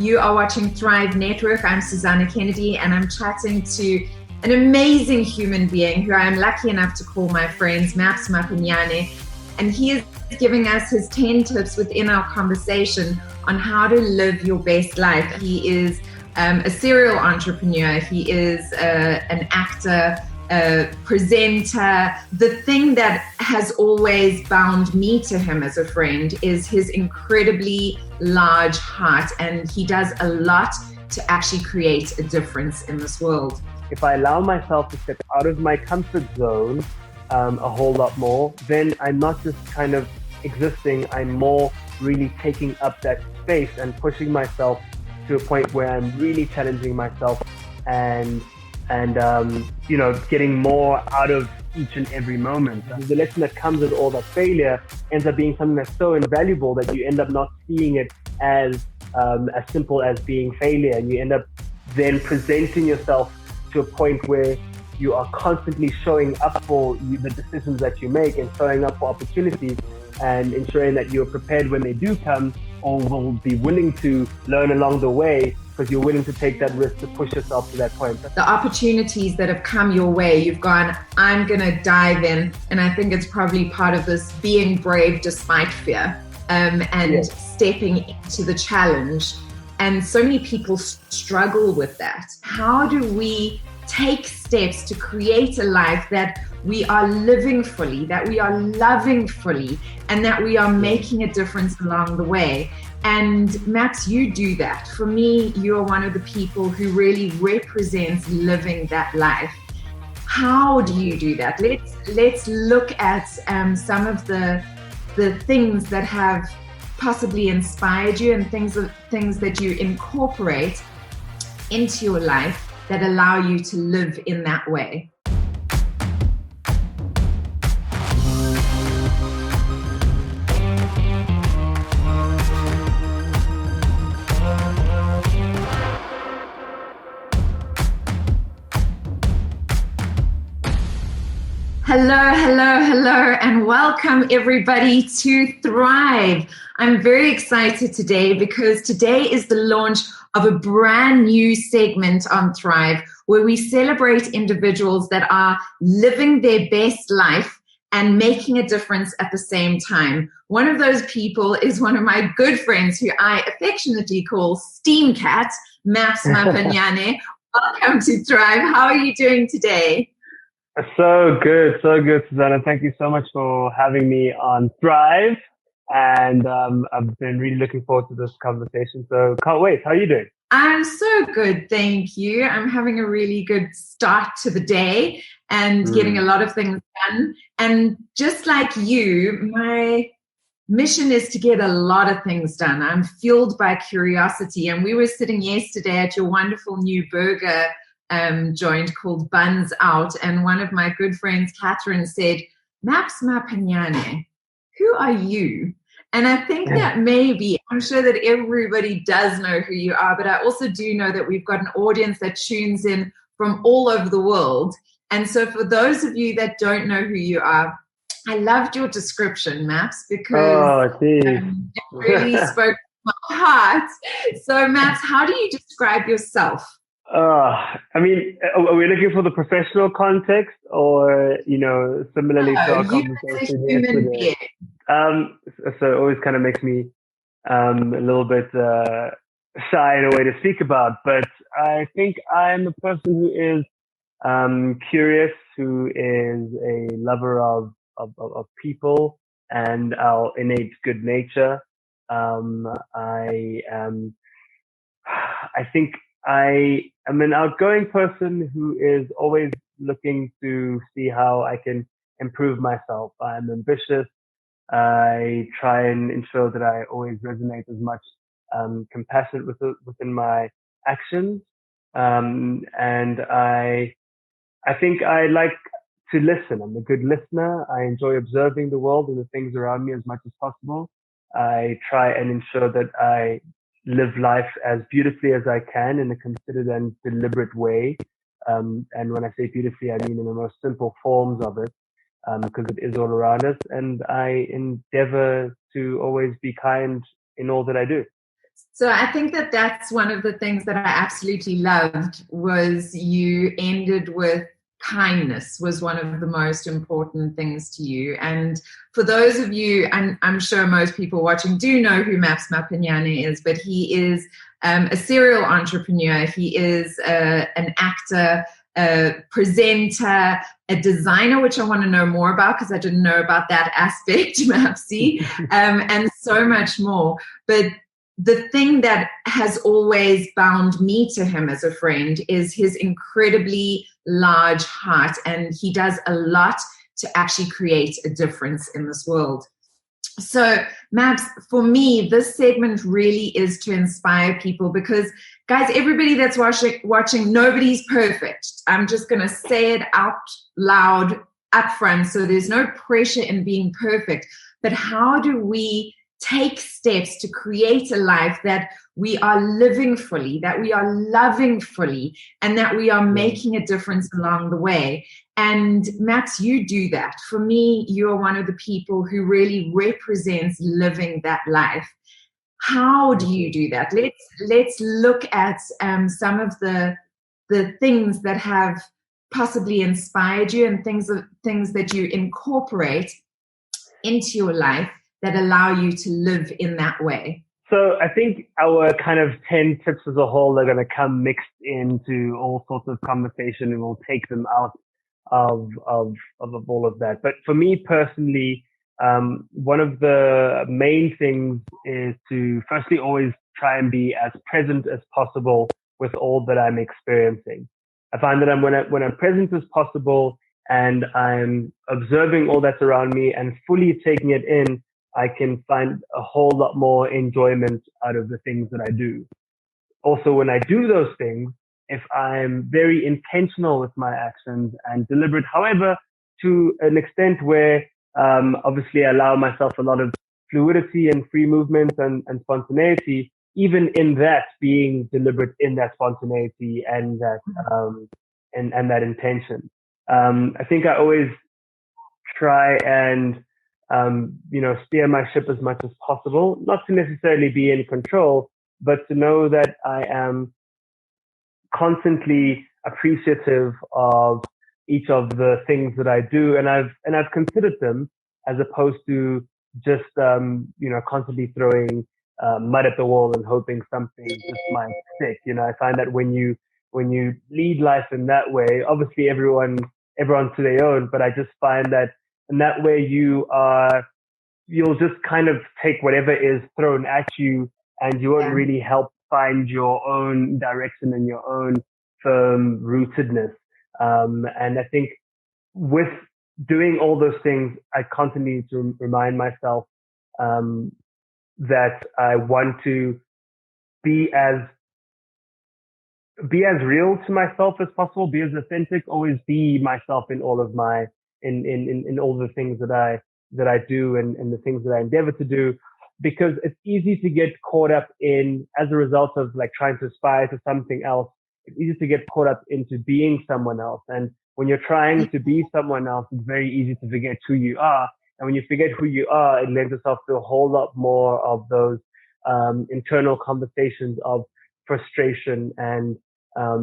You are watching Thrive Network. I'm Susana Kennedy, and I'm chatting to an amazing human being who I am lucky enough to call my friend, Maps Maponyane. And he is giving us his 10 tips within our conversation on how to live your best life. He is a serial entrepreneur. He is an actor, a presenter. The thing that has always bound me to him as a friend is his incredibly large heart, and he does a lot to actually create a difference in this world. If I allow myself to step out of my comfort zone a whole lot more, then I'm not just kind of existing, I'm more really taking up that space and pushing myself to a point where I'm really challenging myself and getting more out of each and every moment. The lesson that comes with all that failure ends up being something that's so invaluable that you end up not seeing it as simple as being failure, and you end up then presenting yourself to a point where you are constantly showing up for the decisions that you make and showing up for opportunities and ensuring that you're prepared when they do come, or will be willing to learn along the way because you're willing to take that risk to push yourself to that point. The opportunities that have come your way, you've gone, I'm going to dive in. And I think it's probably part of this being brave despite fear and stepping into the challenge. And so many people struggle with that. How do we take steps to create a life that we are living fully, that we are loving fully, and that we are making a difference along the way? And Maps, you do that. For me, you're one of the people who really represents living that life. How do you do that? Let's look at some of the things that have possibly inspired you and things that you incorporate into your life that allow you to live in that way. Hello, and welcome everybody to Thrive. I'm very excited today because today is the launch of a brand new segment on Thrive where we celebrate individuals that are living their best life and making a difference at the same time. One of those people is one of my good friends who I affectionately call Steam Cat, Maps Maponyane. Welcome to Thrive. How are you doing today? So good, Susana. Thank you so much for having me on Thrive. And I've been really looking forward to this conversation. So can't wait. How are you doing? I'm so good, thank you. I'm having a really good start to the day and getting a lot of things done. And just like you, my mission is to get a lot of things done. I'm fueled by curiosity. And we were sitting yesterday at your wonderful new burger joint called Buns Out, and one of my good friends, Catherine, said, Maps Maponyane, who are you? And I think that maybe, I'm sure that everybody does know who you are, but I also do know that we've got an audience that tunes in from all over the world. And so for those of you that don't know who you are, I loved your description, Maps, because it really spoke to my heart. So Maps, how do you describe yourself? I mean, are we looking for the professional context or, similarly to our conversation yesterday? So it always kind of makes me a little bit shy in a way to speak about, but I think I'm a person who is curious, who is a lover of people and our innate good nature. I think I am an outgoing person who is always looking to see how I can improve myself. I'm ambitious. I try and ensure that I always resonate as much compassion within my actions. And I think I like to listen. I'm a good listener. I enjoy observing the world and the things around me as much as possible. I try and ensure that I live life as beautifully as I can in a considered and deliberate way. And when I say beautifully, I mean in the most simple forms of it, because it is all around us. And I endeavor to always be kind in all that I do. So I think that that's one of the things that I absolutely loved was you ended with kindness was one of the most important things to you. And for those of you, and I'm sure most people watching do know who Maps Maponyane is, but he is a serial entrepreneur. He is an actor, a presenter, a designer, which I want to know more about because I didn't know about that aspect, Mapsy, and so much more. But the thing that has always bound me to him as a friend is his incredibly large heart, and he does a lot to actually create a difference in this world. So, Maps, for me, this segment really is to inspire people because, guys, everybody that's watching, nobody's perfect. I'm just going to say it out loud up front, so there's no pressure in being perfect. But how do we take steps to create a life that we are living fully, that we are loving fully, and that we are making a difference along the way? And Max, you do that. For me, you're one of the people who really represents living that life. How do you do that? Let's look at some of the things that have possibly inspired you and things that you incorporate into your life that allow you to live in that way. So I think our kind of 10 tips as a whole are going to come mixed into all sorts of conversation, and we'll take them out of all of that. But for me personally, one of the main things is to firstly always try and be as present as possible with all that I'm experiencing. I find that when I'm present as possible and I'm observing all that's around me and fully taking it in, I can find a whole lot more enjoyment out of the things that I do. Also, when I do those things, if I'm very intentional with my actions and deliberate, however, to an extent where obviously I allow myself a lot of fluidity and free movement and spontaneity, even in that being deliberate in that spontaneity and that and that intention. I think I always try and steer my ship as much as possible, not to necessarily be in control, but to know that I am constantly appreciative of each of the things that I do, and I've considered them as opposed to just constantly throwing mud at the wall and hoping something just might stick. I find that when you lead life in that way, obviously everyone to their own, but I just find that in that way you'll just kind of take whatever is thrown at you, and you won't really help find your own direction and your own firm rootedness. And I think with doing all those things, I constantly need to remind myself that I want to be as real to myself as possible, be as authentic, always be myself in all of my in all the things that I do and the things that I endeavor to do, because it's easy to get caught up in, as a result of like trying to aspire to something else, it's easy to get caught up into being someone else. And when you're trying to be someone else, it's very easy to forget who you are. And when you forget who you are, it lends itself to a whole lot more of those internal conversations of frustration and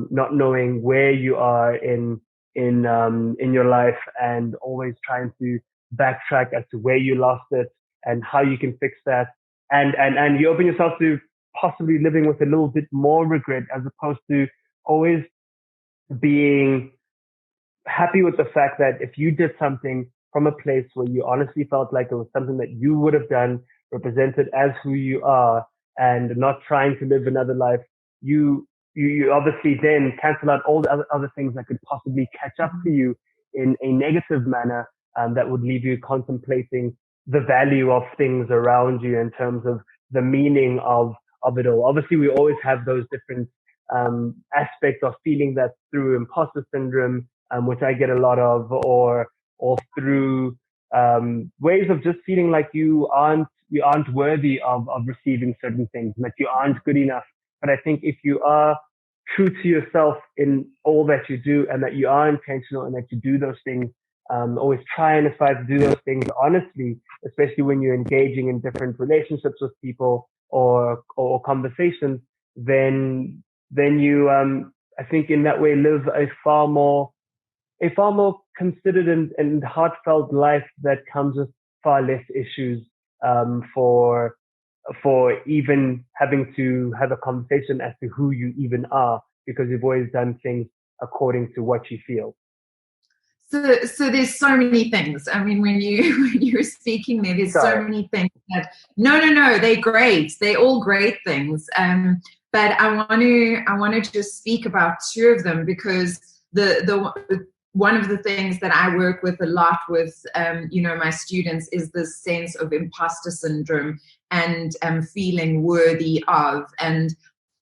not knowing where you are in your life, and always trying to backtrack as to where you lost it and how you can fix that. And you open yourself to possibly living with a little bit more regret, as opposed to always being happy with the fact that if you did something from a place where you honestly felt like it was something that you would have done, represented as who you are, and not trying to live another life, you obviously then cancel out all the other things that could possibly catch up to you in a negative manner, that would leave you contemplating the value of things around you in terms of the meaning of it all. Obviously, we always have those different aspects of feeling that through imposter syndrome, which I get a lot of, or through ways of just feeling like you aren't worthy of receiving certain things, that you aren't good enough. But I think if you are true to yourself in all that you do, and that you are intentional and that you do those things, always try and aspire to do those things honestly, especially when you're engaging in different relationships with people, or conversations, then you I think in that way live a far more considered and heartfelt life that comes with far less issues for even having to have a conversation as to who you even are, because you've always done things according to what you feel. So there's so many things. I mean, when you were speaking there, there's so many things that no, they're great. They're all great things. But I want to just speak about two of them, because the one of the things that I work with a lot with my students is this sense of imposter syndrome and feeling worthy of. And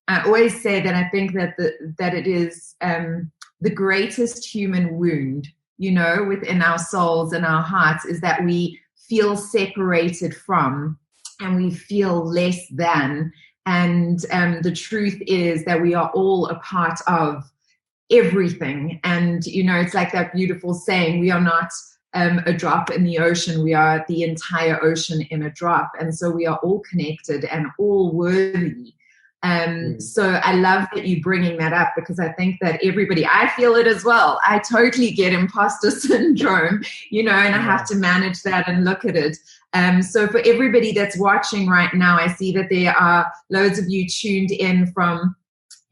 I always say that I think that it is the greatest human wound, within our souls and our hearts, is that we feel separated from and we feel less than. And the truth is that we are all a part of everything. And, it's like that beautiful saying, we are not a drop in the ocean, we are the entire ocean in a drop. And so we are all connected and all worthy. So I love that you bringing that up, because I think that I feel it as well. I totally get imposter syndrome, and I have to manage that and look at it. So for everybody that's watching right now, I see that there are loads of you tuned in from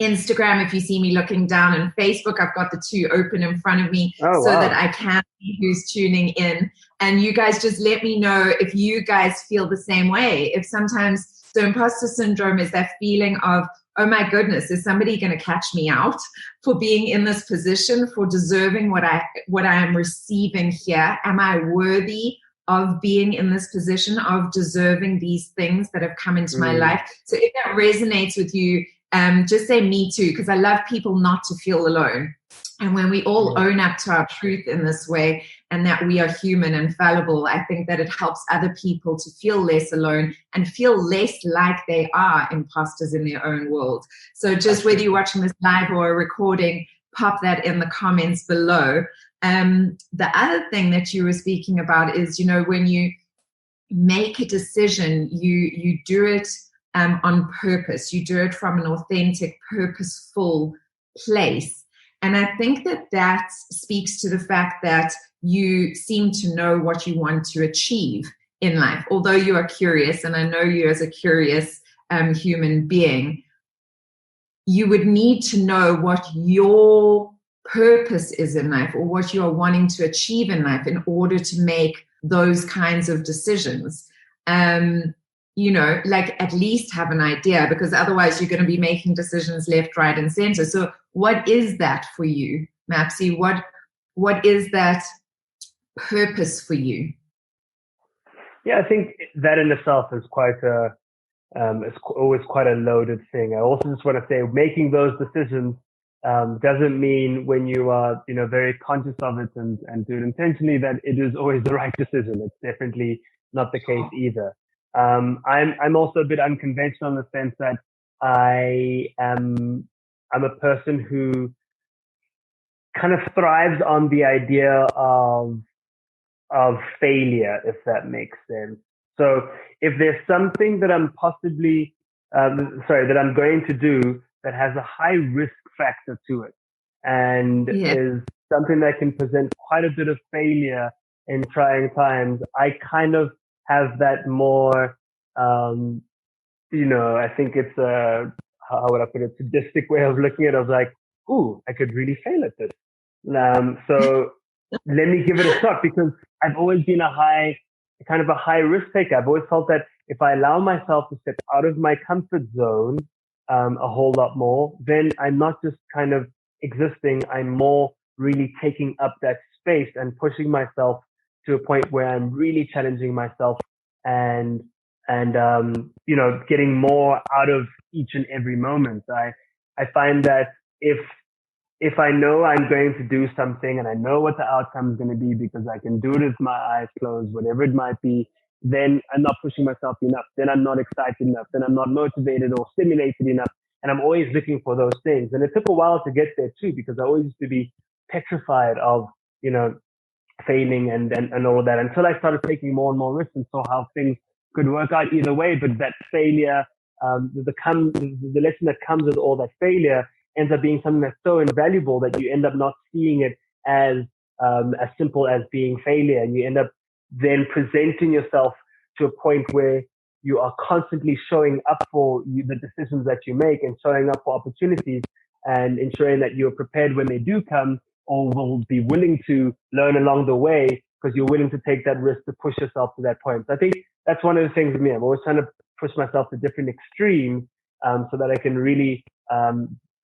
Instagram. If you see me looking down, and Facebook, I've got the two open in front of me that I can see who's tuning in. And you guys just let me know if you guys feel the same way. If sometimes, so imposter syndrome is that feeling of, oh my goodness, is somebody going to catch me out for being in this position, for deserving what I am receiving here? Am I worthy of being in this position, of deserving these things that have come into my life? So if that resonates with you, just say me too, because I love people not to feel alone. And when we all own up to our truth in this way, and that we are human and fallible, I think that it helps other people to feel less alone and feel less like they are imposters in their own world. So just whether you're watching this live or a recording, pop that in the comments below. The other thing that you were speaking about is, when you make a decision, you do it on purpose. You do it from an authentic, purposeful place. And I think that speaks to the fact that you seem to know what you want to achieve in life. Although you are curious, and I know you as a curious human being, you would need to know what your purpose is in life, or what you are wanting to achieve in life, in order to make those kinds of decisions. Like at least have an idea, because otherwise you're going to be making decisions left, right, and center. So what is that for you, Mapsy? What is that purpose for you? Yeah, I think that in itself is it's always quite a loaded thing. I also just want to say, making those decisions doesn't mean, when you are, very conscious of it and do it intentionally, that it is always the right decision. It's definitely not the case either. I'm also a bit unconventional in the sense that I'm a person who kind of thrives on the idea of failure, if that makes sense. So if there's something that I'm that I'm going to do that has a high risk factor to it, and is something that can present quite a bit of failure in trying times, I kind of have that more, I think it's how would I put it, sadistic way of looking at it, of like, ooh, I could really fail at this. So let me give it a shot, because I've always been a high risk taker. I've always felt that if I allow myself to step out of my comfort zone a whole lot more, then I'm not just kind of existing, I'm more really taking up that space and pushing myself to a point where I'm really challenging myself and getting more out of each and every moment. I find that if I know I'm going to do something and I know what the outcome is going to be, because I can do it with my eyes closed, whatever it might be, then I'm not pushing myself enough. Then I'm not excited enough. Then I'm not motivated or stimulated enough. And I'm always looking for those things. And it took a while to get there too, because I always used to be petrified of, failing and all of that, until I started taking more and more risks and saw how things could work out either way. But that failure the lesson that comes with all that failure ends up being something that's so invaluable that you end up not seeing it as simple as being failure, and you end up then presenting yourself to a point where you are constantly showing up for the decisions that you make and showing up for opportunities and ensuring that you're prepared when they do come, or will be willing to learn along the way because you're willing to take that risk to push yourself to that point. So I think that's one of the things with me. I'm always trying to push myself to different extremes so that I can really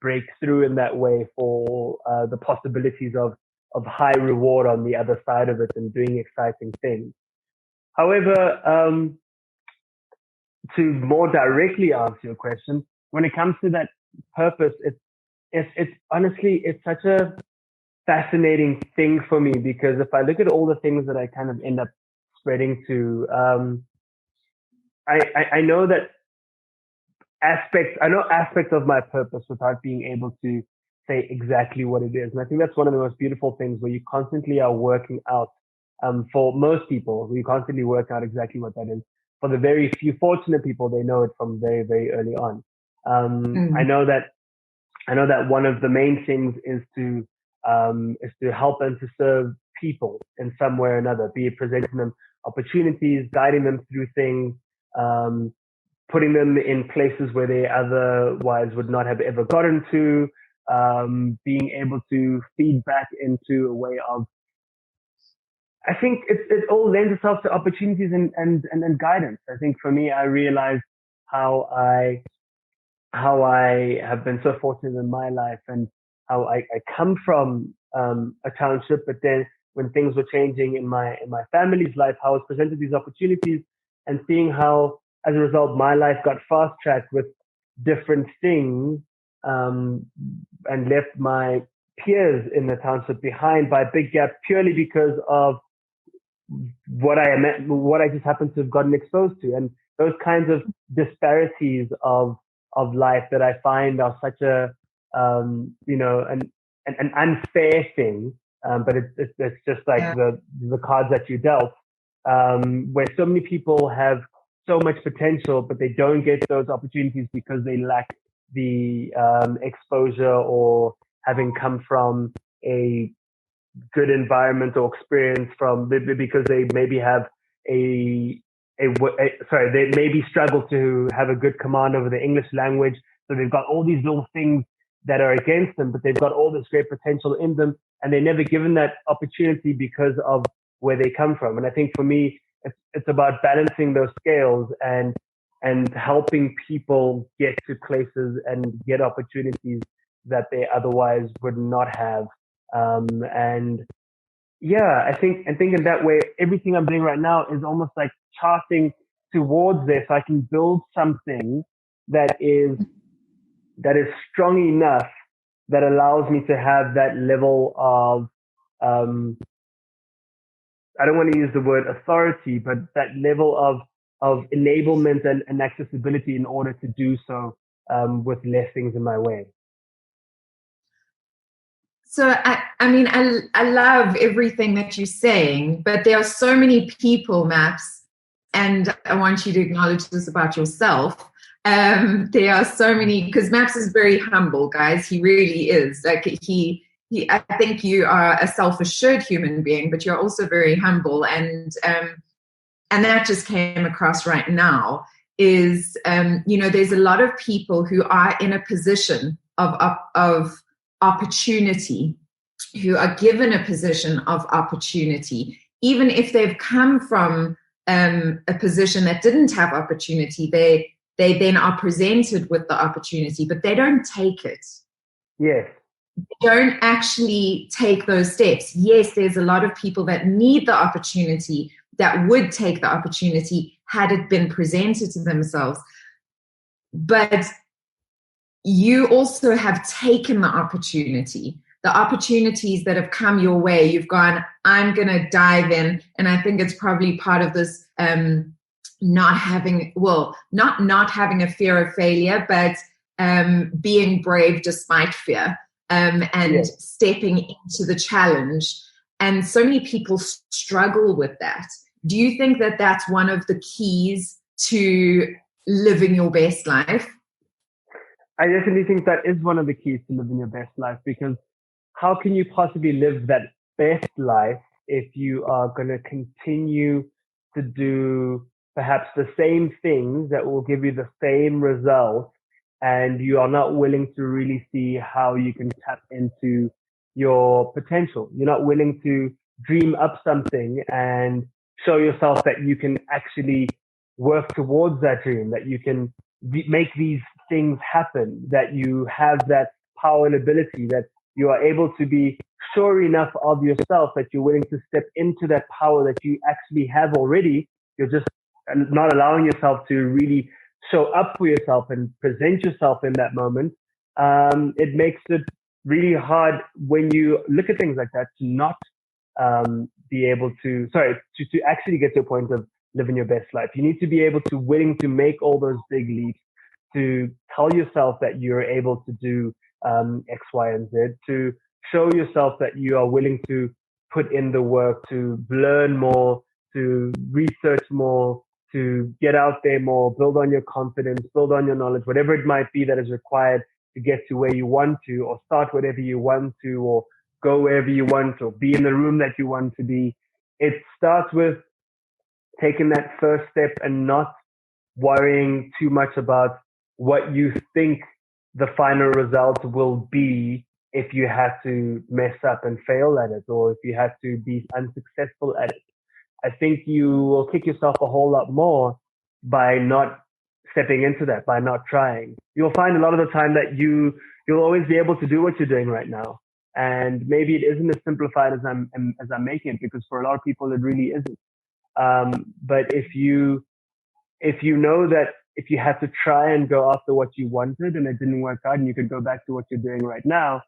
break through in that way for the possibilities of high reward on the other side of it and doing exciting things. However, to more directly answer your question, when it comes to that purpose, it's honestly, it's such a fascinating thing for me, because if I look at all the things that I kind of end up spreading to, I know that aspects of my purpose without being able to say exactly what it is. And I think that's one of the most beautiful things, where you constantly are working out, for most people, we constantly work out exactly what that is. For the very few fortunate people, they know it from very, very early on. I know that one of the main things is to help and to serve people in some way or another, be it presenting them opportunities, guiding them through things, putting them in places where they otherwise would not have ever gotten to, being able to feed back into a way of, I think it all lends itself to opportunities and guidance. I think for me, I realized how I have been so fortunate in my life, and how I come from a township, but then when things were changing in my family's life, how I was presented these opportunities, and seeing how, as a result, my life got fast-tracked with different things, and left my peers in the township behind by a big gap, purely because of what I just happened to have gotten exposed to. And those kinds of disparities of life that I find are such a, an unfair thing, but it's just like the cards that you dealt, where so many people have so much potential, but they don't get those opportunities because they lack the exposure, or having come from a good environment or experience because they maybe have they maybe struggle to have a good command over the English language. So they've got all these little things that are against them, but they've got all this great potential in them, and they're never given that opportunity because of where they come from. And I think for me, it's about balancing those scales and helping people get to places and get opportunities that they otherwise would not have. And yeah, I think in that way, everything I'm doing right now is almost like charting towards this. So I can build something that is strong enough, that allows me to have that level of, I don't want to use the word authority, but that level of enablement and accessibility in order to do so, with less things in my way. So, I love everything that you're saying, but there are so many people, Maps, and I want you to acknowledge this about yourself. There are so many, because Maps is very humble, guys. He really is. Like I think you are a self-assured human being, but you're also very humble, and that just came across right now. Is there's a lot of people who are in a position of opportunity, who are given a position of opportunity, even if they've come from a position that didn't have opportunity. They then are presented with the opportunity, but they don't take it. Yes. They don't actually take those steps. Yes, there's a lot of people that need the opportunity, that would take the opportunity had it been presented to themselves. But you also have taken the opportunity, the opportunities that have come your way. You've gone, I'm going to dive in. And I think it's probably part of this not having a fear of failure, but being brave despite fear, and stepping into the challenge. And so many people struggle with that. Do you think that that's one of the keys to living your best life? I definitely think that is one of the keys to living your best life, because how can you possibly live that best life if you are going to continue to do perhaps the same things that will give you the same result, and you are not willing to really see how you can tap into your potential? You're not willing to dream up something and show yourself that you can actually work towards that dream, that you can make these things happen, that you have that power and ability, that you are able to be sure enough of yourself that you're willing to step into that power that you actually have already. You're just not allowing yourself to really show up for yourself and present yourself in that moment. It makes it really hard when you look at things like that to not be able to actually get to a point of living your best life. You need to be able to willing to make all those big leaps, to tell yourself that you're able to do X, Y, and Z, to show yourself that you are willing to put in the work, to learn more, to research more, to get out there more, build on your confidence, build on your knowledge, whatever it might be that is required to get to where you want to, or start whatever you want to, or go wherever you want, or be in the room that you want to be. It starts with taking that first step and not worrying too much about what you think the final result will be if you have to mess up and fail at it, or if you have to be unsuccessful at it. I think you will kick yourself a whole lot more by not stepping into that, by not trying. You'll find a lot of the time that you'll always be able to do what you're doing right now. And maybe it isn't as simplified as I'm making it, because for a lot of people it really isn't. But if you know that if you had to try and go after what you wanted and it didn't work out and you could go back to what you're doing right now,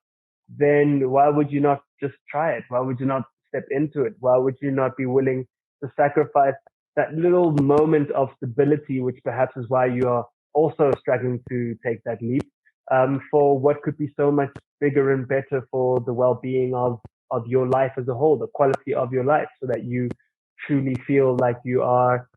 then why would you not just try it? Why would you not step into it? Why would you not be willing to sacrifice that little moment of stability, which perhaps is why you are also struggling to take that leap, for what could be so much bigger and better for the well-being of your life as a whole, the quality of your life, so that you truly feel like you are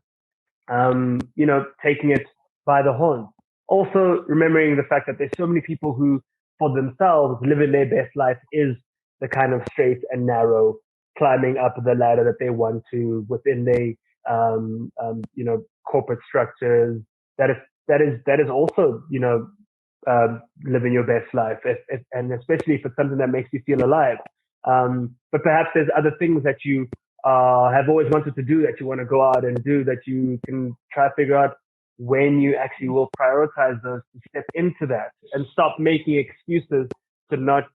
taking it by the horn. Also remembering the fact that there's so many people who, for themselves, living their best life is the kind of straight and narrow climbing up the ladder that they want to within their, corporate structures. That is also, living your best life, and especially if it's something that makes you feel alive. But perhaps there's other things that you have always wanted to do, that you want to go out and do, that you can try to figure out when you actually will prioritize those to step into that and stop making excuses to not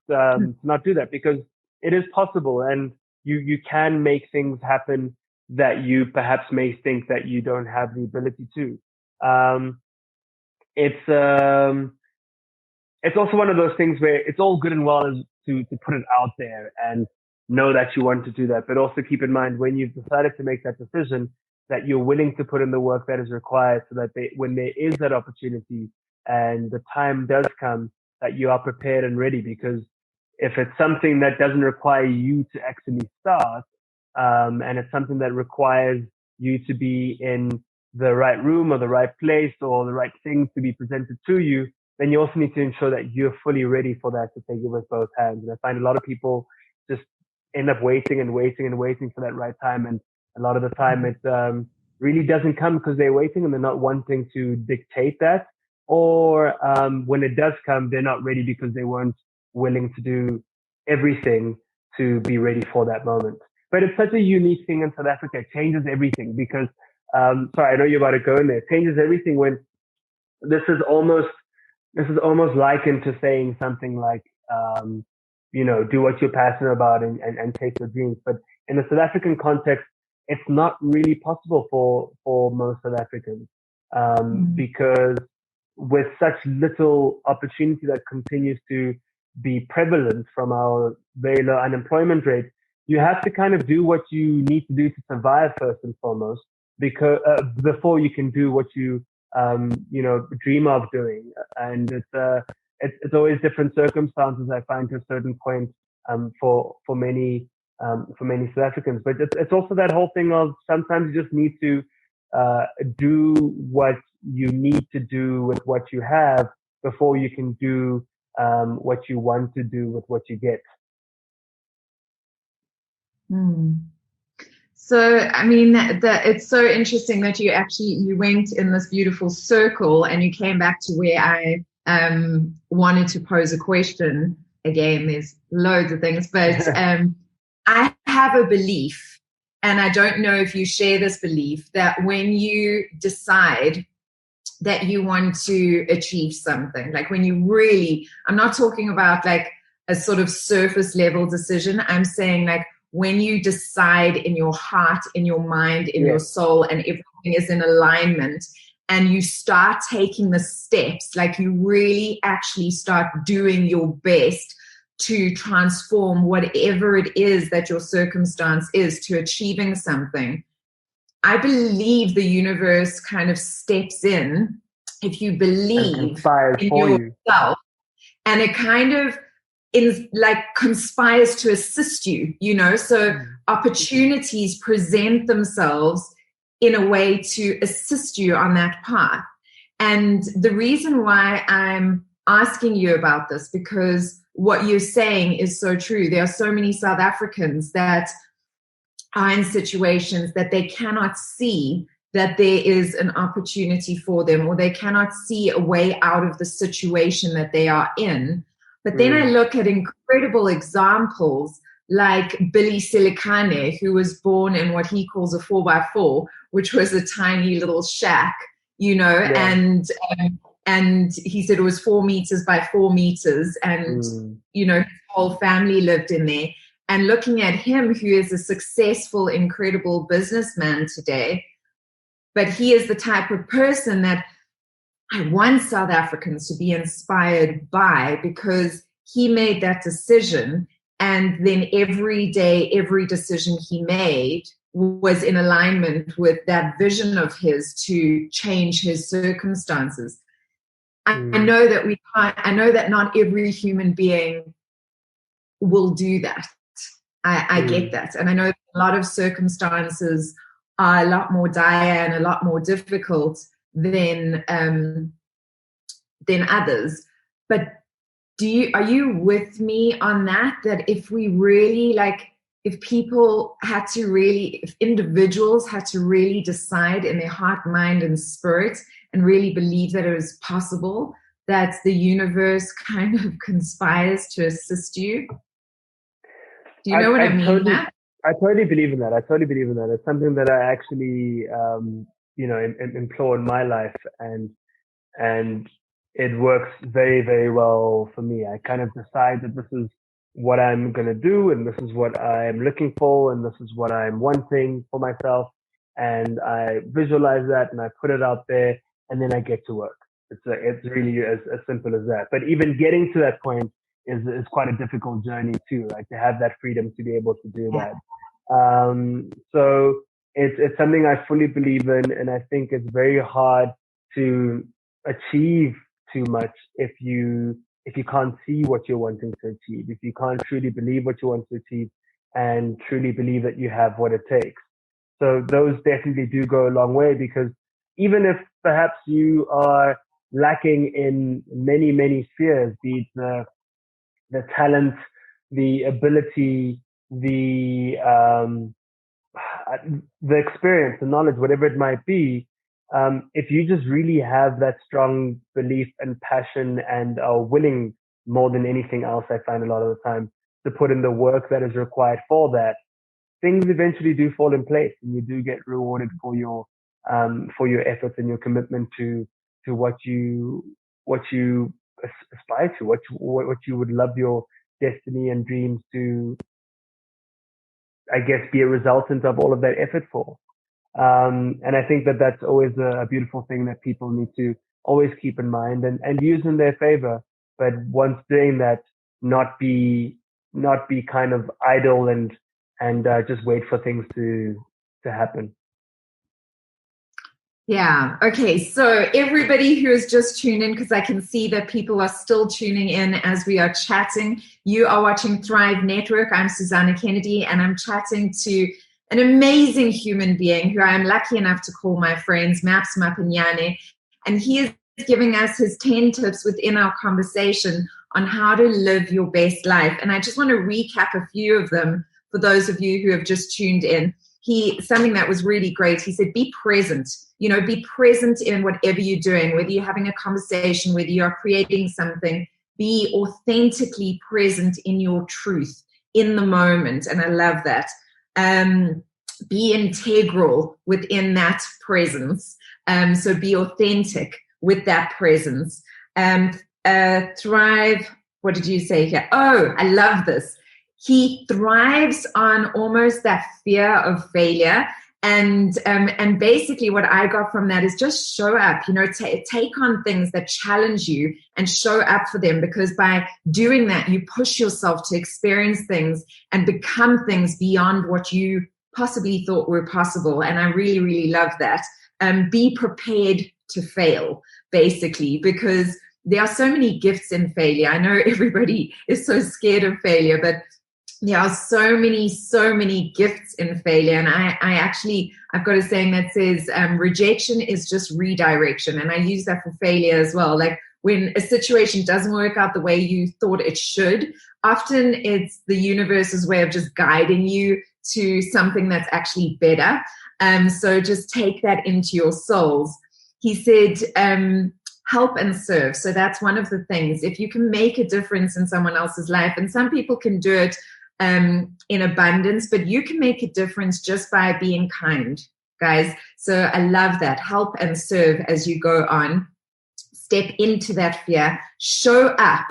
do that, because it is possible, and you can make things happen that you perhaps may think that you don't have the ability to. It's also one of those things where it's all good and well as to put it out there and know that you want to do that, but also keep in mind when you've decided to make that decision that you're willing to put in the work that is required, so that when there is that opportunity and the time does come, that you are prepared and ready. Because if it's something that doesn't require you to actually start, and it's something that requires you to be in the right room or the right place or the right things to be presented to you, then you also need to ensure that you're fully ready for that, to take it with both hands. And I find a lot of people just end up waiting and waiting and waiting for that right time. And a lot of the time it really doesn't come because they're waiting and they're not wanting to dictate that. Or when it does come, they're not ready because they weren't willing to do everything to be ready for that moment. But it's such a unique thing in South Africa. It changes everything because, sorry, I know you're about to go in there. It changes everything when this is almost likened to saying something like, do what you're passionate about and take your dreams. But in the South African context, it's not really possible for most South Africans, because with such little opportunity that continues to be prevalent from our very low unemployment rate, you have to kind of do what you need to do to survive first and foremost, because before you can do what you dream of doing. And it's always different circumstances, I find, to a certain point, for many South Africans. But it's also that whole thing of sometimes you just need to do what you need to do with what you have before you can do what you want to do with what you get. So, I mean, it's so interesting that you went in this beautiful circle and you came back to where I wanted to pose a question. Again, there's loads of things, but I have a belief, and I don't know if you share this belief, that when you decide that you want to achieve something, like when you really, I'm not talking about like a sort of surface level decision. I'm saying like when you decide in your heart, in your mind, in your soul, and everything is in alignment, and you start taking the steps, like you really actually start doing your best to transform whatever it is that your circumstance is to achieving something. I believe the universe kind of steps in if you believe in yourself, and it kind of conspires to assist you, so opportunities present themselves in a way to assist you on that path. And the reason why I'm asking you about this, because what you're saying is so true. There are so many South Africans that are in situations that they cannot see that there is an opportunity for them, or they cannot see a way out of the situation that they are in. But then I look at incredible examples like Billy Silikane, who was born in what he calls a 4x4, which was a tiny little shack, and he said it was 4 meters by 4 meters, and his whole family lived in there. And looking at him, who is a successful, incredible businessman today, but he is the type of person that I want South Africans to be inspired by, because he made that decision, and then every day, every decision he made was in alignment with that vision of his to change his circumstances. I know that we can't. I know that not every human being will do that. I get that, and I know a lot of circumstances are a lot more dire and a lot more difficult than others. But are you with me on that? That if we really if individuals had to really decide in their heart, mind, and spirit, and really believe that it is possible, that the universe kind of conspires to assist you? Do you know what I mean, Matt? I totally believe in that. It's something that I actually, employ in my life, and it works very, very well for me. I kind of decide that this is what I'm going to do, and this is what I'm looking for, and this is what I'm wanting for myself. And I visualize that, and I put it out there, and then I get to work. It's really as simple as that. But even getting to that point is quite a difficult journey too, like to have that freedom to be able to do that. So it's something I fully believe in, and I think it's very hard to achieve too much if you can't see what you're wanting to achieve, if you can't truly believe what you want to achieve and truly believe that you have what it takes. So those definitely do go a long way, because even if perhaps you are lacking in many, many spheres, be it the talent, the ability, the experience, the knowledge, whatever it might be, if you just really have that strong belief and passion and are willing more than anything else, I find a lot of the time, to put in the work that is required for that, things eventually do fall in place, and you do get rewarded for your efforts and your commitment to what you aspire to, what you would love your destiny and dreams to, I guess, be a resultant of all of that effort for. And I think that that's always a beautiful thing that people need to always keep in mind and use in their favor. But once doing that, not be kind of idle and just wait for things to happen. Yeah. Okay. So everybody who is just tuned in, because I can see that people are still tuning in as we are chatting. You are watching Thrive Network. I'm Susana Kennedy, and I'm chatting to an amazing human being who I am lucky enough to call my friends, Maps Maponyane. And he is giving us his 10 tips within our conversation on how to live your best life. And I just want to recap a few of them for those of you who have just tuned in. Something that was really great. He said, be present, be present in whatever you're doing, whether you're having a conversation, whether you're creating something, be authentically present in your truth in the moment. And I love that. Be integral within that presence. So be authentic with that presence. Thrive. What did you say here? Oh, I love this. He thrives on almost that fear of failure. And basically what I got from that is just show up, take on things that challenge you and show up for them, because by doing that, you push yourself to experience things and become things beyond what you possibly thought were possible. And I really, really love that. Be prepared to fail, basically, because there are so many gifts in failure. I know everybody is so scared of failure, but there are so many gifts in failure. And I've got a saying that says, rejection is just redirection. And I use that for failure as well. Like when a situation doesn't work out the way you thought it should, often it's the universe's way of just guiding you to something that's actually better. So just take that into your souls. He said, help and serve. So that's one of the things. If you can make a difference in someone else's life, and some people can do it in abundance, but you can make a difference just by being kind, guys. So I love that. Help and serve as you go on. Step into that fear. Show up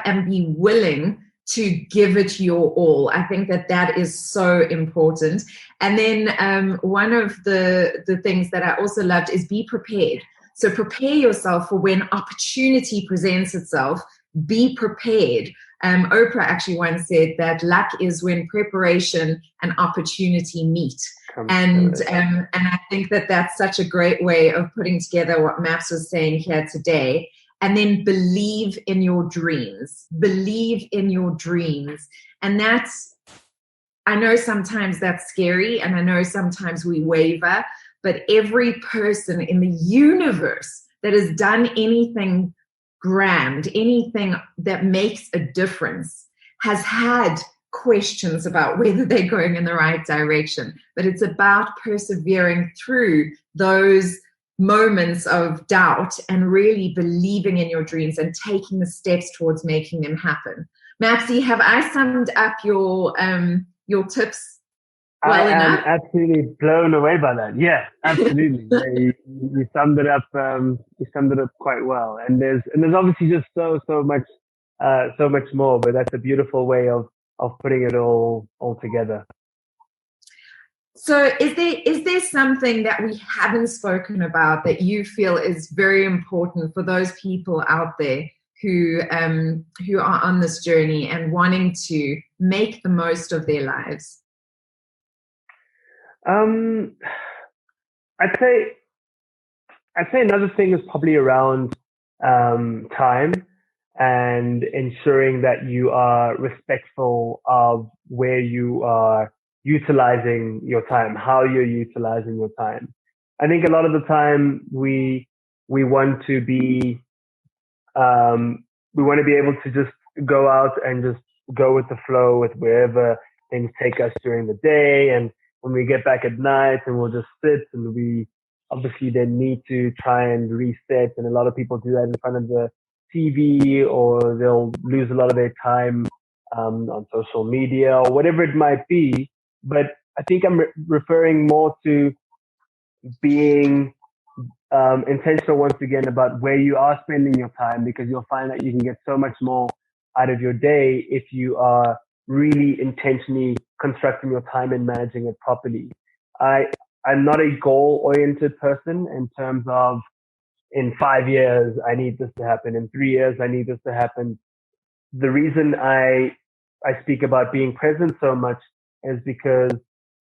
and be willing to give it your all. I think that is so important. And then one of the things that I also loved is be prepared. So prepare yourself for when opportunity presents itself. Be prepared. Oprah actually once said that luck is when preparation and opportunity meet. And I think that that's such a great way of putting together what Maps was saying here today. And then believe in your dreams. Believe in your dreams. And I know sometimes that's scary, and I know sometimes we waver, but every person in the universe that has done anything grand, anything that makes a difference, has had questions about whether they're going in the right direction. But it's about persevering through those moments of doubt and really believing in your dreams and taking the steps towards making them happen. Mapsy, have I summed up your tips well enough? I am absolutely blown away by that. Yeah, absolutely. You summed it up. You summed it up quite well. And there's obviously just so much more. But that's a beautiful way of putting it all together. So is there something that we haven't spoken about that you feel is very important for those people out there who are on this journey and wanting to make the most of their lives? I'd say another thing is probably around time and ensuring that you are respectful of where you are utilizing your time, how you're utilizing your time. I think a lot of the time we want to be able to just go out and just go with the flow with wherever things take us during the day, and when we get back at night and we'll just sit, and we obviously then need to try and reset. And a lot of people do that in front of the TV, or they'll lose a lot of their time on social media or whatever it might be. But I think I'm referring more to being intentional once again about where you are spending your time, because you'll find that you can get so much more out of your day if you are really intentionally constructing your time and managing it properly. I'm not a goal-oriented person in terms of in 5 years, I need this to happen. In 3 years, I need this to happen. The reason I speak about being present so much is because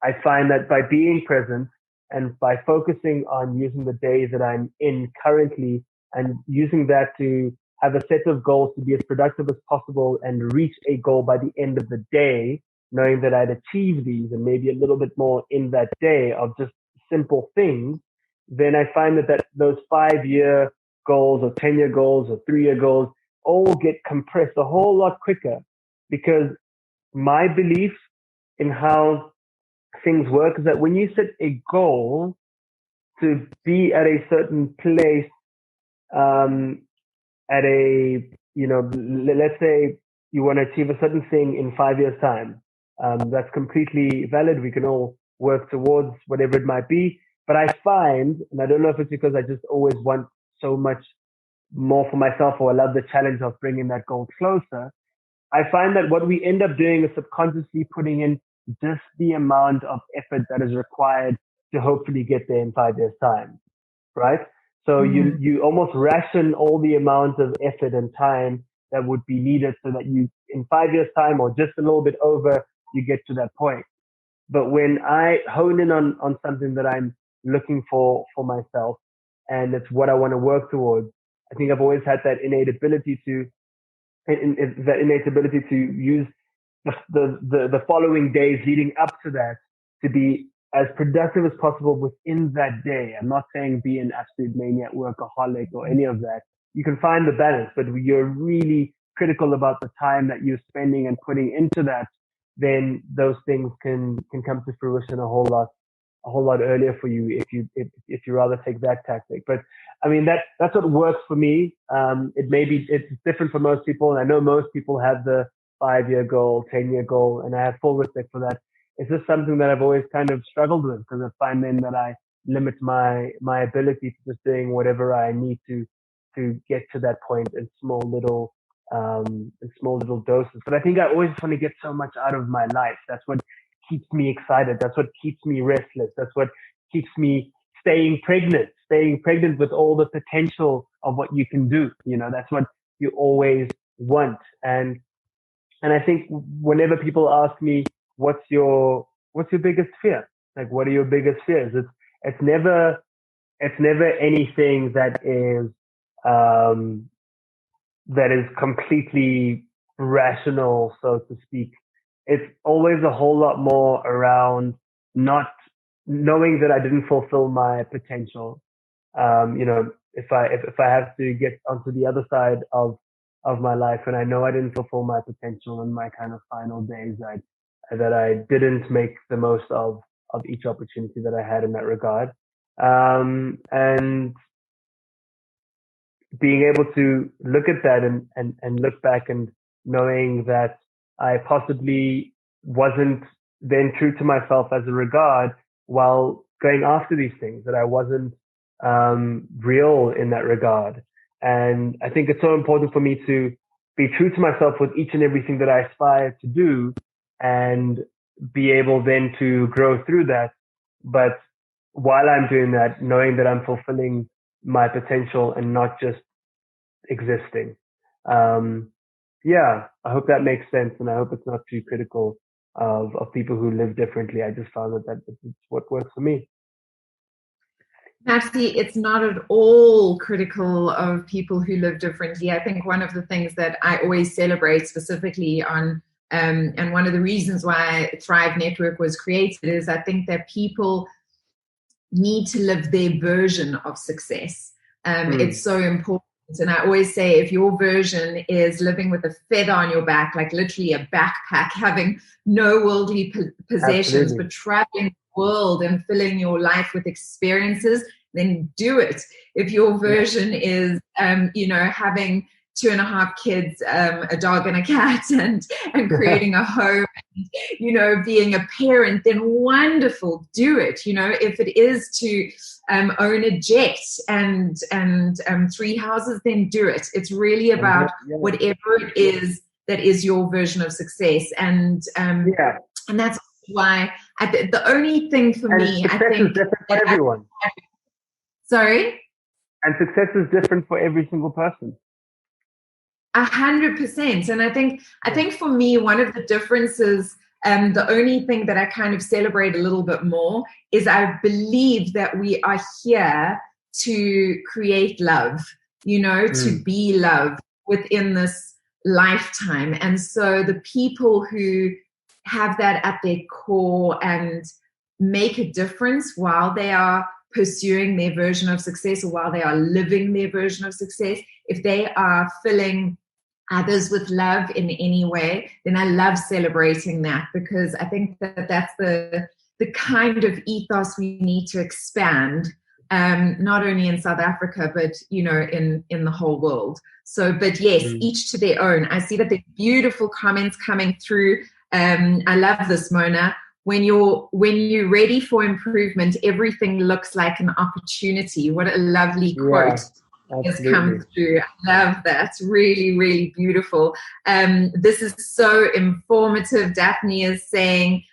I find that by being present and by focusing on using the day that I'm in currently and using that to have a set of goals to be as productive as possible and reach a goal by the end of the day, knowing that I'd achieve these and maybe a little bit more in that day of just simple things, then I find that those 5-year goals or 10-year goals or 3-year goals all get compressed a whole lot quicker, because my belief in how things work is that when you set a goal to be at a certain place, at a, let's say you want to achieve a certain thing in 5 years' time. That's completely valid. We can all work towards whatever it might be. But I find, and I don't know if it's because I just always want so much more for myself, or I love the challenge of bringing that goal closer. I find that what we end up doing is subconsciously putting in just the amount of effort that is required to hopefully get there in 5 years' time, right? So you almost ration all the amount of effort and time that would be needed so that you, in 5 years' time or just a little bit over, you get to that point. But when I hone in on something that I'm looking for myself, and it's what I want to work towards, I think I've always had that innate ability to use the following days leading up to that to be as productive as possible within that day. I'm not saying be an absolute maniac workaholic or any of that. You can find the balance, but you're really critical about the time that you're spending and putting into that, then those things can come to fruition a whole lot earlier for you if you rather take that tactic. But I mean, that's what works for me. It's different for most people, and I know most people have the 5-year goal, 10-year goal, and I have full respect for that. It's just something that I've always kind of struggled with, because I find then that I limit my ability to just doing whatever I need to get to that point in small little doses. But I think I always want to get so much out of my life. That's what keeps me excited. That's what keeps me restless. That's what keeps me staying pregnant with all the potential of what you can do. That's what you always want. And I think whenever people ask me, what's your biggest fear? Like, what are your biggest fears? It's never anything that is completely rational, so to speak. It's always a whole lot more around not knowing that I didn't fulfill my potential. If I have to get onto the other side of my life, and I know I didn't fulfill my potential in my kind of final days, that I didn't make the most of each opportunity that I had in that regard. And being able to look at that and look back and knowing that I possibly wasn't then true to myself as a regard while going after these things, that I wasn't real in that regard. And I think it's so important for me to be true to myself with each and everything that I aspire to do, and be able then to grow through that. But while I'm doing that, knowing that I'm fulfilling my potential and not just existing. I hope that makes sense, and I hope it's not too critical of people who live differently. I just found that it's what works for me. Actually, it's not at all critical of people who live differently. I think one of the things that I always celebrate specifically on, and one of the reasons why Thrive Network was created, is I think that people need to live their version of success. It's so important. And I always say, if your version is living with a feather on your back, like literally a backpack, having no worldly possessions, but traveling the world and filling your life with experiences, then do it. If your version is, having 2.5 kids, a dog and a cat, and creating a home, and, being a parent, then wonderful, do it. If it is to own a jet and 3 houses, then do it. It's really about whatever it is that is your version of success. And that's why the only thing for me, I think, is different for everyone. Sorry? And success is different for every single person. 100%. And I think for me, one of the differences, the only thing that I kind of celebrate a little bit more, is I believe that we are here to create love, to be love within this lifetime. And so the people who have that at their core and make a difference while they are pursuing their version of success or while they are living their version of success, if they are filling others with love in any way, then I love celebrating that, because I think that that's the kind of ethos we need to expand, not only in South Africa, but, you know, in the whole world. So, but yes, each to their own. I see that there's beautiful comments coming through. I love this, Mona. When you're ready for improvement, everything looks like an opportunity. What a lovely quote has come through. I love that. Really, really beautiful. This is so informative. Daphne is saying,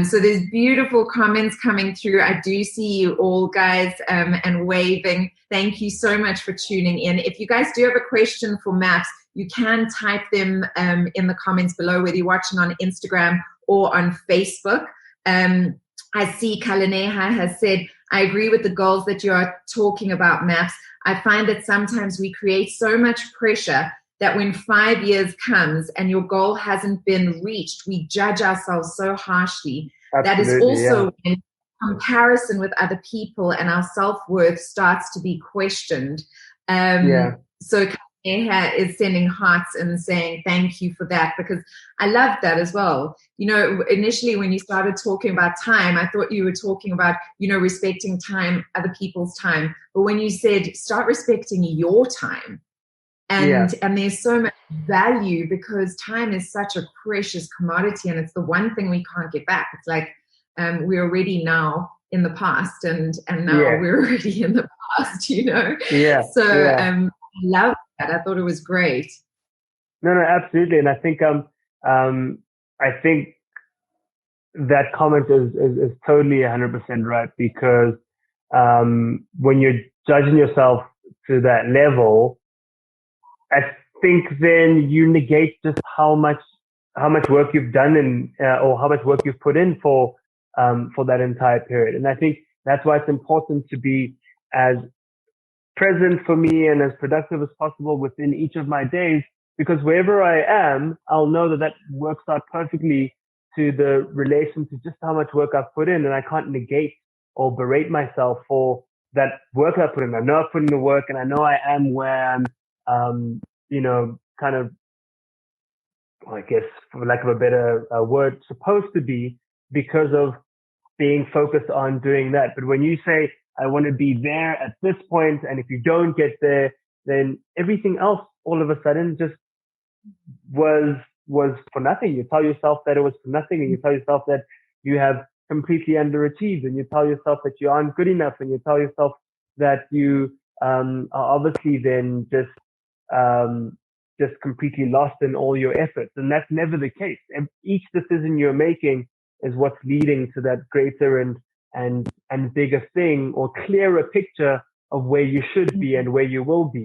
so there's beautiful comments coming through. I do see you all, guys, and waving. Thank you so much for tuning in. If you guys do have a question for Maps, you can type them in the comments below, whether you're watching on Instagram or on Facebook. I see Kalaneha has said, I agree with the goals that you are talking about, Maps. I find that sometimes we create so much pressure that when 5 years comes and your goal hasn't been reached, we judge ourselves so harshly. Absolutely, that is also when comparison with other people and our self-worth starts to be questioned. So Kalaneha is sending hearts and saying thank you for that, because I love that as well. You know, initially when you started talking about time, I thought you were talking about, you know, respecting time, other people's time. But when you said start respecting your time, and there's so much value, because time is such a precious commodity, and it's the one thing we can't get back. It's like we're already now in the past, and now we're already in the past, you know. I love that. I thought it was great. No, absolutely. And I think that comment is totally 100% right, because when you're judging yourself to that level, I think then you negate just how much work you've done or how much work you've put in for that entire period. And I think that's why it's important to be as present for me and as productive as possible within each of my days, because wherever I am, I'll know that works out perfectly to the relation to just how much work I've put in, and I can't negate or berate myself for that work I put in. I know I've put in the work, and I know I am where I'm you know, kind of, I guess, for lack of a better word, supposed to be, because of being focused on doing that. But when you say, I want to be there at this point, and if you don't get there, then everything else all of a sudden just was for nothing. You tell yourself that it was for nothing, and you tell yourself that you have completely underachieved, and you tell yourself that you aren't good enough, and you tell yourself that you are obviously then just completely lost in all your efforts. And that's never the case. And each decision you're making is what's leading to that greater and bigger thing, or clearer picture of where you should be and where you will be.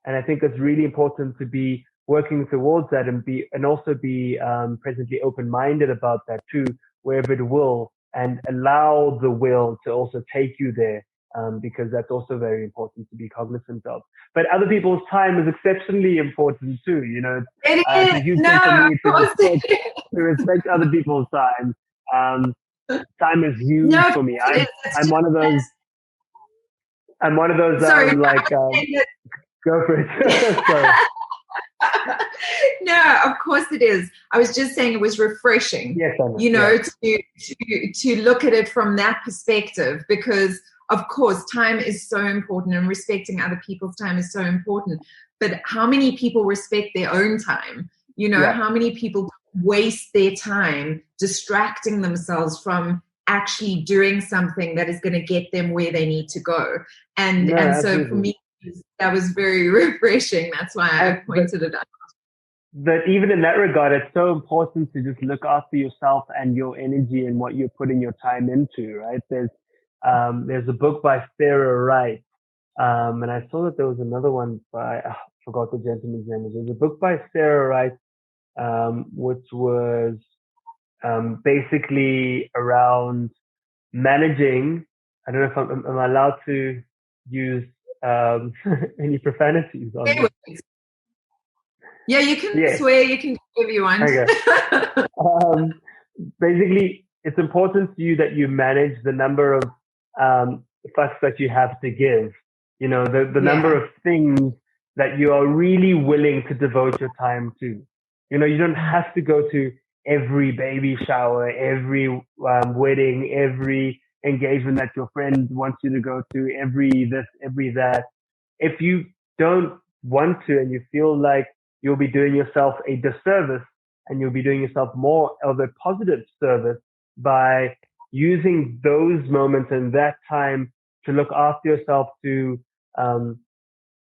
And I think it's really important to be working towards that, and also be presently open-minded about that too, wherever it will, and allow the will to also take you there. Because that's also very important to be cognizant of. But other people's time is exceptionally important too. You know, it's a huge thing for me to respect other people's time. Time is huge for me. I'm one of those. Sorry, go for it. Sorry. No, of course it is. I was just saying it was refreshing. Yes, I know. You know, to look at it from that perspective, because of course, time is so important, and respecting other people's time is so important. But how many people respect their own time? You know, how many people waste their time distracting themselves from actually doing something that is going to get them where they need to go? And so for me, that was very refreshing. That's why I pointed it out. But even in that regard, it's so important to just look after yourself and your energy and what you're putting your time into, right? There's a book by Sarah Wright, and I saw that there was another one by, I forgot the gentleman's name. There's a book by Sarah Wright, which was basically around managing. I don't know if am I allowed to use any profanities on this? Yeah, you can swear. You can do whatever you want. Okay. Basically, it's important to you that you manage the number of the fucks that you have to give. The number Yeah. of things that you are really willing to devote your time to. You don't have to go to every baby shower, every wedding, every engagement that your friend wants you to go to, every this, every that. If you don't want to and you feel like you'll be doing yourself a disservice and you'll be doing yourself more of a positive service by using those moments and that time to look after yourself, to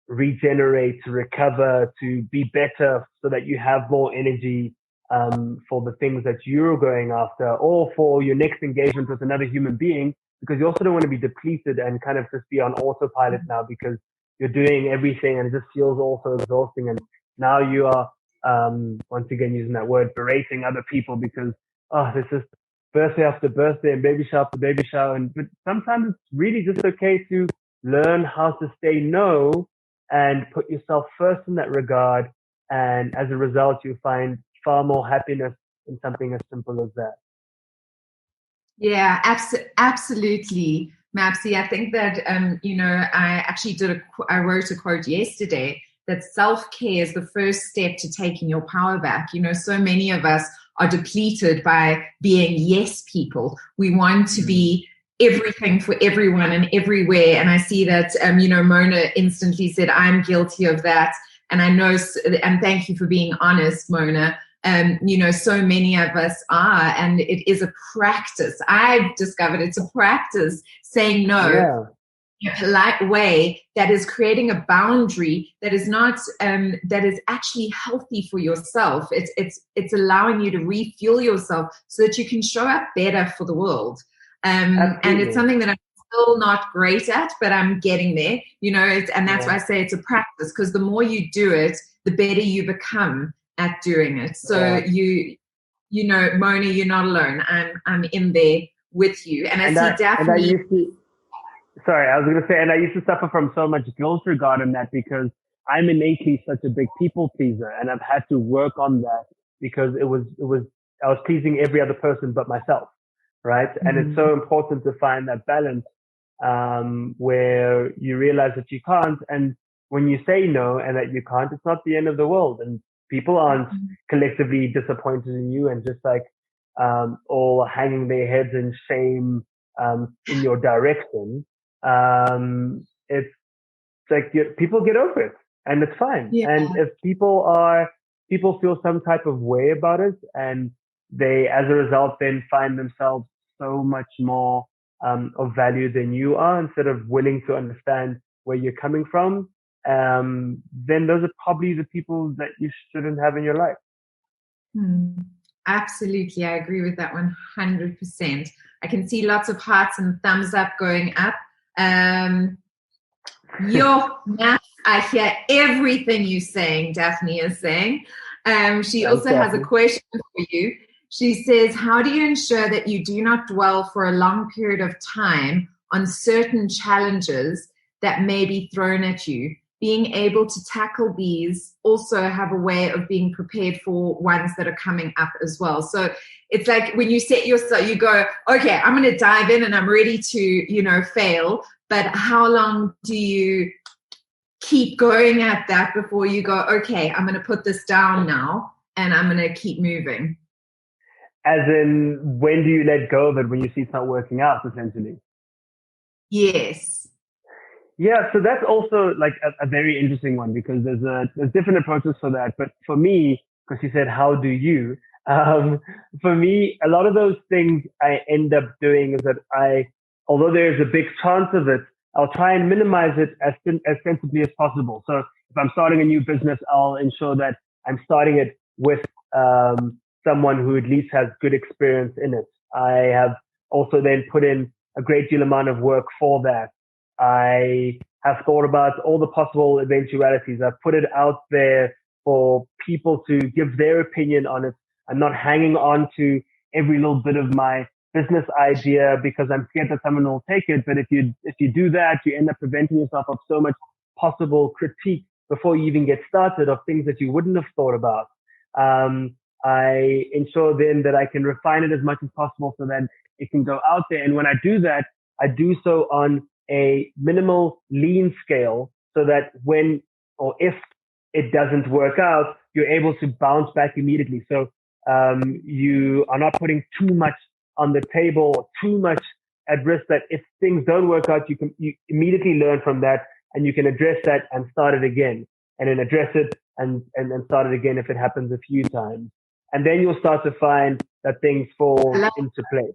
regenerate, to recover, to be better so that you have more energy for the things that you're going after or for your next engagement with another human being, because you also don't want to be depleted and kind of just be on autopilot now because you're doing everything and it just feels also exhausting. And now you are, once again, using that word, berating other people because, oh, this is birthday after birthday and baby shower after baby shower. But sometimes it's really just okay to learn how to say no and put yourself first in that regard. And as a result, you find far more happiness in something as simple as that. Yeah, absolutely, Mapsy. I think that, I actually I wrote a quote yesterday that self-care is the first step to taking your power back. So many of us are depleted by being yes people. We want to be everything for everyone and everywhere. And I see that, Mona instantly said, I'm guilty of that. And I know, and thank you for being honest, Mona. So many of us are, and it is a practice. I've discovered it's a practice saying no in a polite way that is creating a boundary that is not, that is actually healthy for yourself. It's allowing you to refuel yourself so that you can show up better for the world. And it's something that I'm still not great at, but I'm getting there, and that's why I say it's a practice, because the more you do it, the better you become at doing it. So Mona, you're not alone. I'm in there with you. And I see Daphne. And I used to suffer from so much guilt regarding that because I'm innately such a big people pleaser, and I've had to work on that because I was pleasing every other person but myself, right? Mm-hmm. And it's so important to find that balance where you realize that you can't, and when you say no and that you can't, it's not the end of the world, and people aren't collectively disappointed in you and just like all hanging their heads in shame in your direction. It's like people get over it and it's fine. Yeah. And if people feel some type of way about it, and they, as a result, then find themselves so much more of value than you are, instead of willing to understand where you're coming from, then those are probably the people that you shouldn't have in your life. Absolutely. I agree with that 100%. I can see lots of hearts and thumbs up going up. Matt, I hear everything you're saying, Daphne is saying. She also has a question for you. She says, how do you ensure that you do not dwell for a long period of time on certain challenges that may be thrown at you? Being able to tackle these also have a way of being prepared for ones that are coming up as well. So it's like when you set yourself, you go, okay, I'm going to dive in and I'm ready to, fail. But how long do you keep going at that before you go, okay, I'm going to put this down now and I'm going to keep moving? As in, when do you let go of it when you see it's not working out, essentially? Yes. Yeah, so that's also like a very interesting one, because there's different approaches for that. But for me, because you said, how do you? For me, a lot of those things I end up doing is that although there's a big chance of it, I'll try and minimize it as sensibly as possible. So if I'm starting a new business, I'll ensure that I'm starting it with someone who at least has good experience in it. I have also then put in a great deal amount of work for that. I have thought about all the possible eventualities. I've put it out there for people to give their opinion on it. I'm not hanging on to every little bit of my business idea because I'm scared that someone will take it. But if you do that, you end up preventing yourself of so much possible critique before you even get started of things that you wouldn't have thought about. I ensure then that I can refine it as much as possible so that it can go out there. And when I do that, I do so on a minimal lean scale so that when or if it doesn't work out, you're able to bounce back immediately. So you are not putting too much on the table or too much at risk, that if things don't work out, you immediately learn from that and you can address that and start it again, and then address it and start it again if it happens a few times. And then you'll start to find that things fall into place.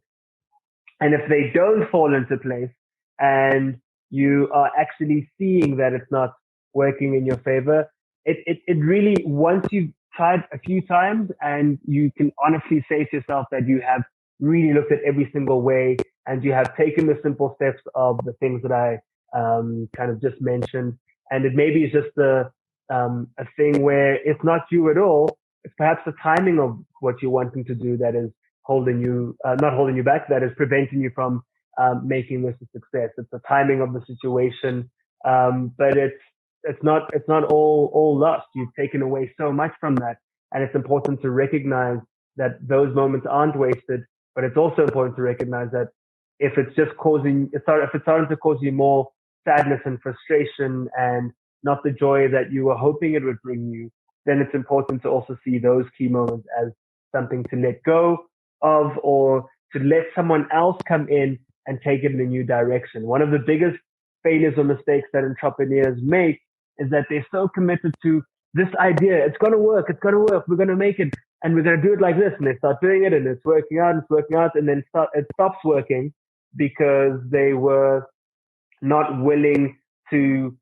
And if they don't fall into place and you are actually seeing that it's not working in your favor, it really, once you've tried a few times and you can honestly say to yourself that you have really looked at every single way and you have taken the simple steps of the things that I kind of just mentioned, and it maybe is just a thing where it's not you at all, it's perhaps the timing of what you're wanting to do that is holding you, not holding you back, that is preventing you from making this a success. It's the timing of the situation, but it's not all lost. You've taken away so much from that, and it's important to recognize that those moments aren't wasted. But it's also important to recognize that if it's starting to cause you more sadness and frustration and not the joy that you were hoping it would bring you, then it's important to also see those key moments as something to let go of, or to let someone else come in and take it in a new direction. One of the biggest failures or mistakes that entrepreneurs make is that they're so committed to this idea. It's going to work. We're going to make it. And we're going to do it like this. And they start doing it and it's working out. And then it stops working because they were not willing to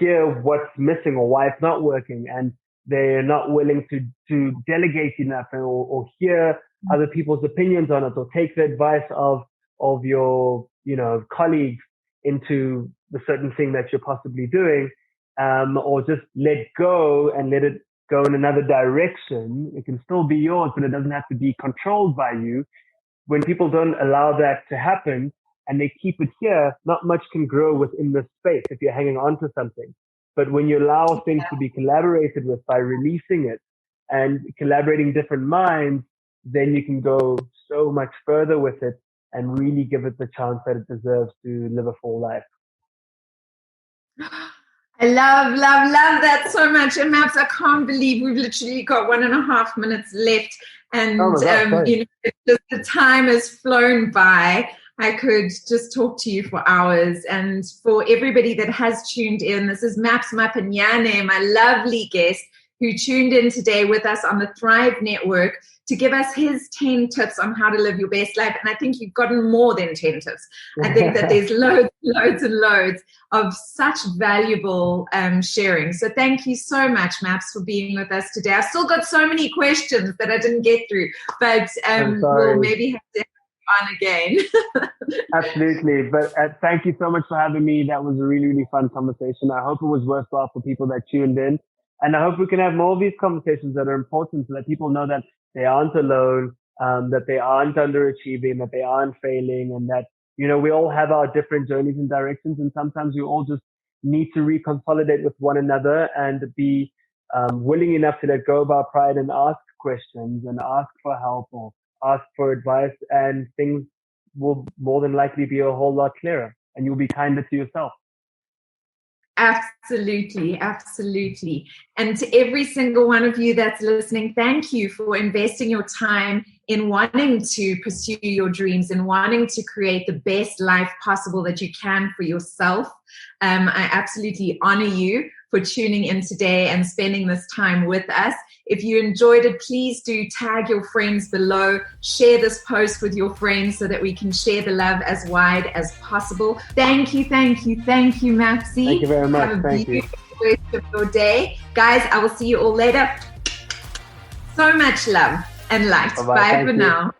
hear what's missing or why it's not working. And they're not willing to delegate enough or hear other people's opinions on it, or take the advice of your, colleagues into the certain thing that you're possibly doing, or just let go and let it go in another direction. It can still be yours, but it doesn't have to be controlled by you. When people don't allow that to happen and they keep it here, not much can grow within this space if you're hanging on to something. But when you allow things to be collaborated with by releasing it and collaborating different minds, then you can go so much further with it and really give it the chance that it deserves to live a full life. I love that so much. And Maps, I can't believe we've literally got 1.5 minutes left. And, the time has flown by. I could just talk to you for hours. And for everybody that has tuned in, this is Maps Maponyane, my lovely guest, who tuned in today with us on the Thrive Network to give us his 10 tips on how to live your best life. And I think you've gotten more than 10 tips. I think that there's loads and loads of such valuable sharing. So thank you so much, Maps, for being with us today. I've still got so many questions that I didn't get through, but we'll maybe have to have on again. Absolutely. But thank you so much for having me. That was a really, really fun conversation. I hope it was worthwhile for people that tuned in. And I hope we can have more of these conversations that are important so that people know that they aren't alone, that they aren't underachieving, that they aren't failing, and that, we all have our different journeys and directions. And sometimes we all just need to reconsolidate with one another and be willing enough to let go of our pride and ask questions and ask for help or ask for advice, and things will more than likely be a whole lot clearer and you'll be kinder to yourself. Absolutely. And to every single one of you that's listening, thank you for investing your time in wanting to pursue your dreams and wanting to create the best life possible that you can for yourself. I absolutely honor you for tuning in today and spending this time with us. If you enjoyed it, please do tag your friends below, share this post with your friends so that we can share the love as wide as possible. Thank you, Mapsy. Thank you very much. Have a beautiful rest of your day. Guys, I will see you all later. So much love and light. Bye for now.